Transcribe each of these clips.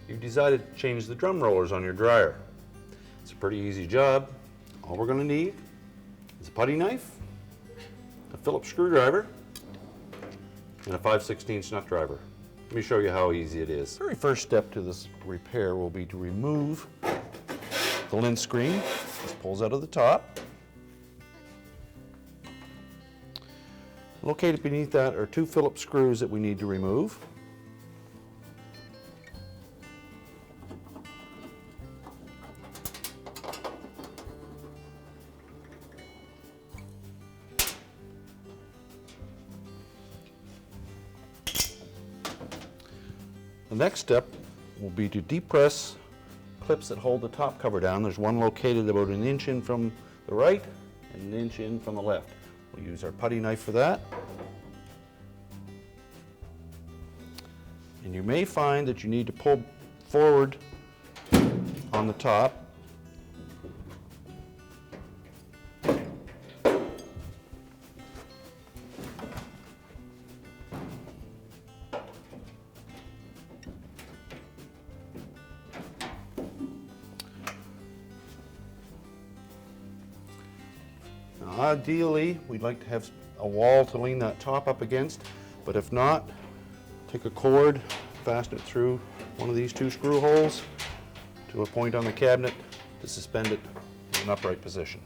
you've decided to change the drum rollers on your dryer. It's a pretty easy job. All we're going to need is a putty knife, a Phillips screwdriver, and a 5/16 nut driver. Let me show you how easy it is. The very first step to this repair will be to remove the lint screen. This pulls out of the top. Located beneath that are two Phillips screws that we need to remove. The next step will be to depress clips that hold the top cover down. There's one located about an inch in from the right and an inch in from the left. We'll use our putty knife for that. And you may find that you need to pull forward on the top. Now, ideally, we'd like to have a wall to lean that top up against, but if not, take a cord, fasten it through one of these two screw holes to a point on the cabinet to suspend it in an upright position.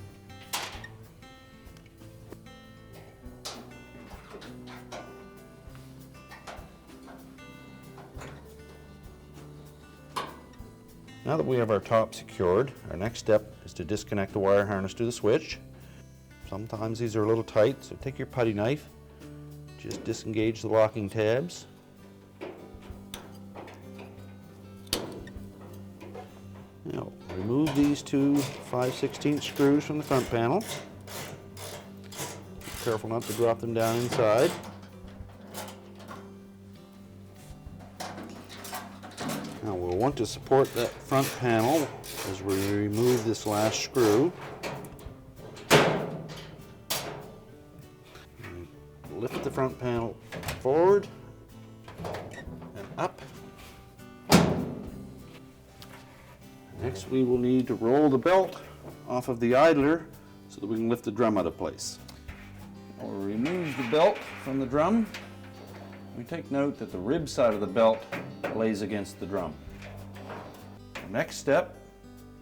Now that we have our top secured, our next step is to disconnect the wire harness to the switch. Sometimes these are a little tight, so take your putty knife, just disengage the locking tabs. Now, remove these two 5/16 screws from the front panel. Be careful not to drop them down inside. Now, we'll want to support that front panel as we remove this last screw. Lift the front panel forward and up. Next, we will need to roll the belt off of the idler so that we can lift the drum out of place. We'll remove the belt from the drum. We take note that the rib side of the belt lays against the drum. The next step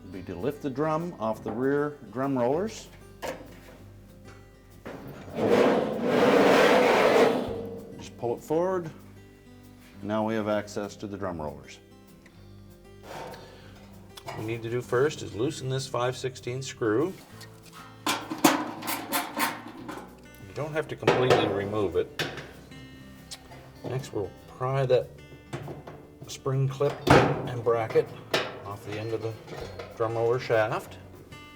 will be to lift the drum off the rear drum rollers. Just pull it forward. Now we have access to the drum rollers. What we need to do first is loosen this 5/16 screw. You don't have to completely remove it. Next, we'll pry that spring clip and bracket off the end of the drum roller shaft.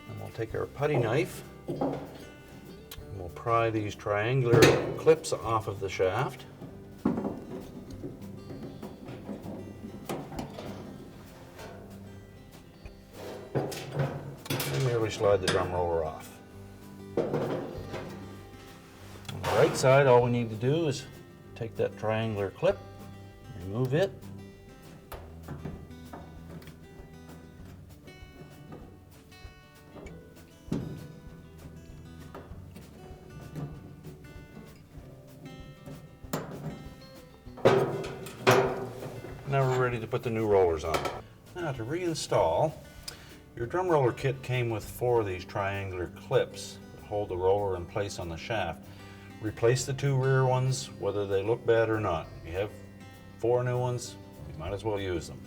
And we'll take our putty knife and we'll pry these triangular clips off of the shaft. And merely slide the drum roller off. On the right side, all we need to do is take that triangular clip, remove it, now we're ready to put the new rollers on. Now to reinstall, your drum roller kit came with 4 of these triangular clips that hold the roller in place on the shaft. Replace the 2 rear ones, whether they look bad or not. You have 4 new ones, you might as well use them.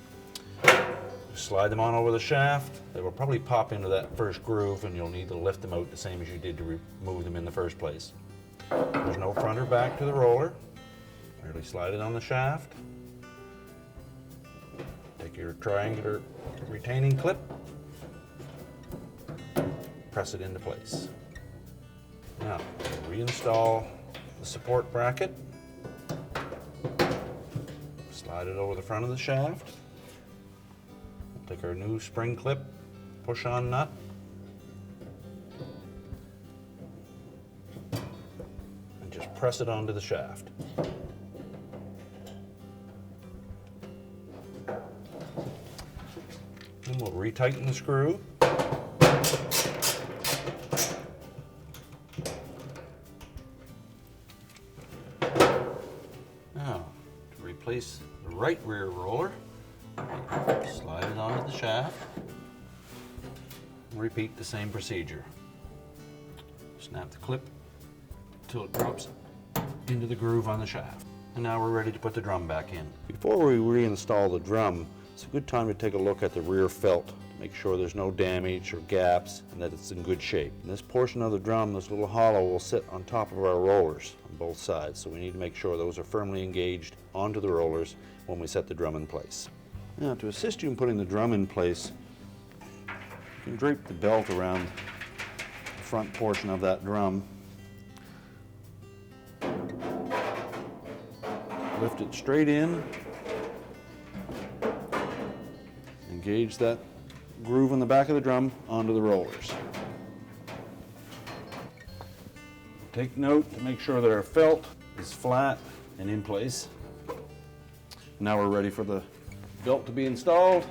Just slide them on over the shaft. They will probably pop into that first groove and you'll need to lift them out the same as you did to remove them in the first place. There's no front or back to the roller. Merely slide it on the shaft. Take your triangular retaining clip, press it into place. Now, reinstall the support bracket, slide it over the front of the shaft, take our new spring clip, push-on nut, and just press it onto the shaft. And we'll retighten the screw. Now, to replace the right rear roller, slide it onto the shaft. Repeat the same procedure. Snap the clip until it drops into the groove on the shaft. And now we're ready to put the drum back in. Before we reinstall the drum, it's a good time to take a look at the rear felt to make sure there's no damage or gaps and that it's in good shape. And this portion of the drum, this little hollow, will sit on top of our rollers on both sides, so we need to make sure those are firmly engaged onto the rollers when we set the drum in place. Now, to assist you in putting the drum in place, you can drape the belt around the front portion of that drum. Lift it straight in, engage that groove in the back of the drum onto the rollers. Take note to make sure that our felt is flat and in place. Now we're ready for the belt to be installed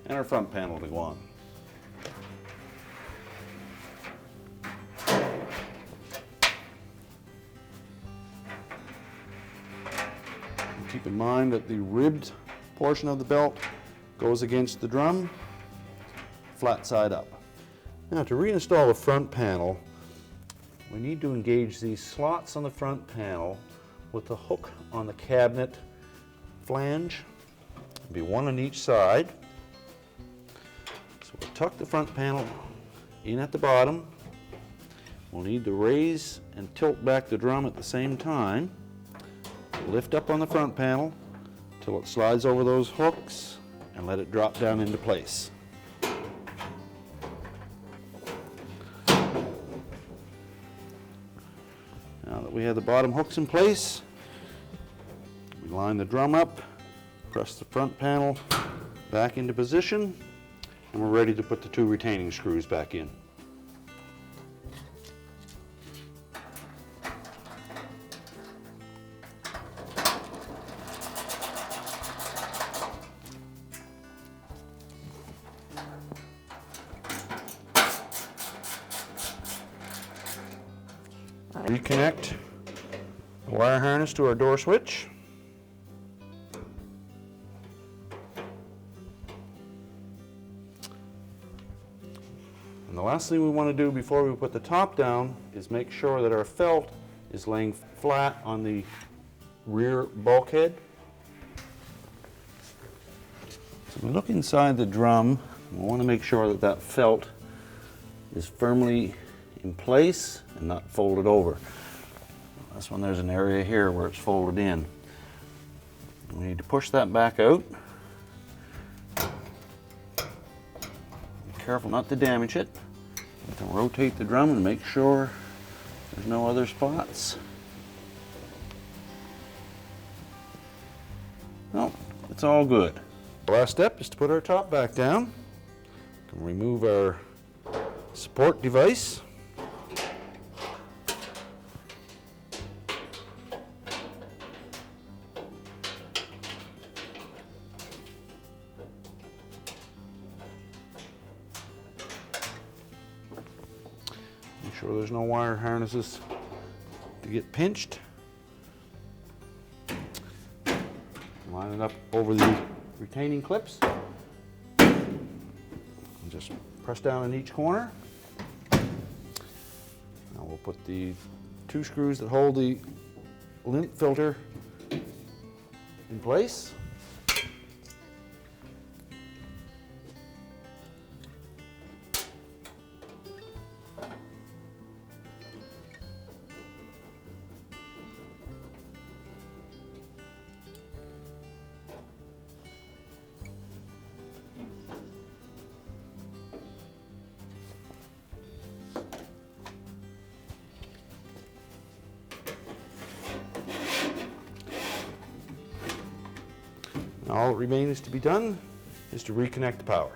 and our front panel to go on. Keep in mind that the ribbed portion of the belt goes against the drum, flat side up. Now, to reinstall the front panel, we need to engage these slots on the front panel with the hook on the cabinet flange. There'll be one on each side. So we'll tuck the front panel in at the bottom. We'll need to raise and tilt back the drum at the same time. Lift up on the front panel till it slides over those hooks and let it drop down into place. Now that we have the bottom hooks in place, we line the drum up, press the front panel back into position, and we're ready to put the two retaining screws back in. Reconnect the wire harness to our door switch. And the last thing we want to do before we put the top down is make sure that our felt is laying flat on the rear bulkhead. So we look inside the drum, and we want to make sure that that felt is firmly in place and not folded over. This one, there's an area here where it's folded in. We need to push that back out. Be careful not to damage it. We can rotate the drum and make sure there's no other spots. No, it's all good. The last step is to put our top back down. We can remove our support device. Make sure there's no wire harnesses to get pinched. Line it up over the retaining clips. And just press down in each corner. Now we'll put the two screws that hold the lint filter in place. All that remains to be done is to reconnect the power.